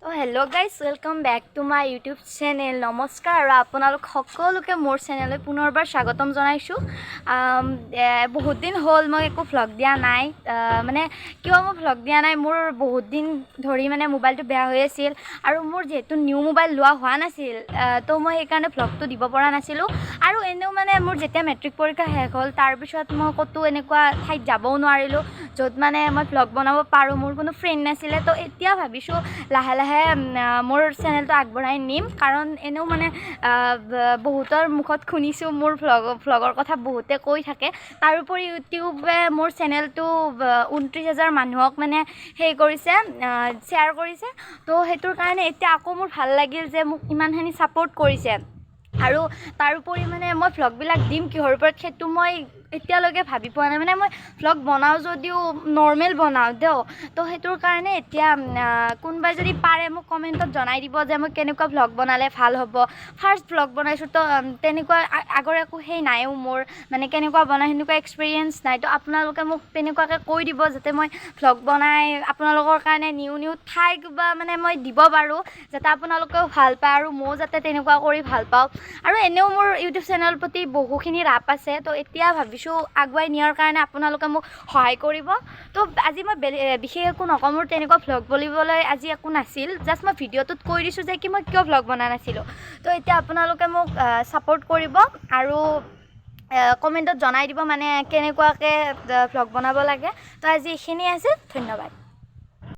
তো hello' guys welcome back to my YouTube channel নমস্কাৰ আৰু আপোনালোক সকলোকে মোৰ চেনেললৈ পুনৰবাৰ স্বাগতম জনাইছোঁ বহুত দিন হ'ল মই একো ভ্লগ দিয়া নাই মানে কিয় মই ভ্লগ দিয়া নাই মোৰ বহুত দিন ধৰি মানে মোবাইলটো বেয়া হৈ আছিল আৰু মোৰ যিহেতু নিউ মোবাইল লোৱা হোৱা নাছিল তো মই সেইকাৰণে ভ্লগটো দিব পৰা নাছিলোঁ আৰু এনেও মানে মোৰ যেতিয়া মেট্ৰিক পৰীক্ষা শেষ হ'ল তাৰপিছত মই ক'তো এনেকুৱা ঠাইত যাবও নোৱাৰিলোঁ য'ত মানে মই ভ্লগ বনাব পাৰোঁ মোৰ কোনো ফ্ৰেণ্ড নাছিলে তো এতিয়া ভাবিছোঁ লাহে লাহে মোৰ চেনেলটো আগবঢ়াই নিম কাৰণ এনেও মানে বহুতৰ মুখত শুনিছোঁ মোৰ ভ্লগৰ কথা বহুতে কৈ থাকে তাৰোপৰি ইউটিউবে মোৰ চেনেলটো 29,000 মানুহক মানে সেই কৰিছে শ্বেয়াৰ কৰিছে তো সেইটোৰ কাৰণে এতিয়া আকৌ মোৰ ভাল লাগিল যে মোক ইমানখিনি ছাপোৰ্ট কৰিছে আৰু তাৰোপৰি মানে মই ভ্লগবিলাক দিম কিহৰ ওপৰত সেইটো মই এতিয়ালৈকে ভাবি পোৱা নাই মানে মই ভ্লগ বনাওঁ যদিও নৰ্মেল বনাওঁ তো সেইটোৰ কাৰণে এতিয়া কোনোবাই যদি পাৰে মোক কমেণ্টত জনাই দিব যে মই কেনেকুৱা ভ্লগ বনালে ভাল হ'ব ফাৰ্ষ্ট ভ্লগ বনাইছোঁ তো তেনেকুৱা আগৰ একো সেই নাইও মোৰ মানে কেনেকুৱা বনাই সেনেকুৱা এক্সপিৰিয়েঞ্চ নাই তো আপোনালোকে মোক তেনেকুৱাকৈ কৈ দিব যাতে মই ভ্লগ বনাই আপোনালোকৰ কাৰণে নিউ ঠাই কিবা মানে মই দিব পাৰোঁ যাতে আপোনালোকেও ভাল পায় আৰু ময়ো যাতে তেনেকুৱা কৰি ভাল পাওঁ আৰু এনেও মোৰ ইউটিউব চেনেলৰ প্ৰতি বহুখিনি ৰাপ আছে তো এতিয়া ভাবিছোঁ আগুৱাই নিয়াৰ কাৰণে আপোনালোকে মোক সহায় কৰিব তো আজি মই বিশেষ একো নকওঁ মোৰ তেনেকুৱা ভ্লগ বুলিবলৈ আজি একো নাছিল জাষ্ট মই ভিডিঅ'টোত কৈ দিছোঁ যে কি মই কিয় ভ্লগ বনা নাছিলোঁ তো এতিয়া আপোনালোকে মোক ছাপোৰ্ট কৰিব আৰু কমেণ্টত জনাই দিব মানে কেনেকুৱাকৈ ভ্লগ বনাব লাগে তো আজি এইখিনিয়ে আছিল ধন্যবাদ।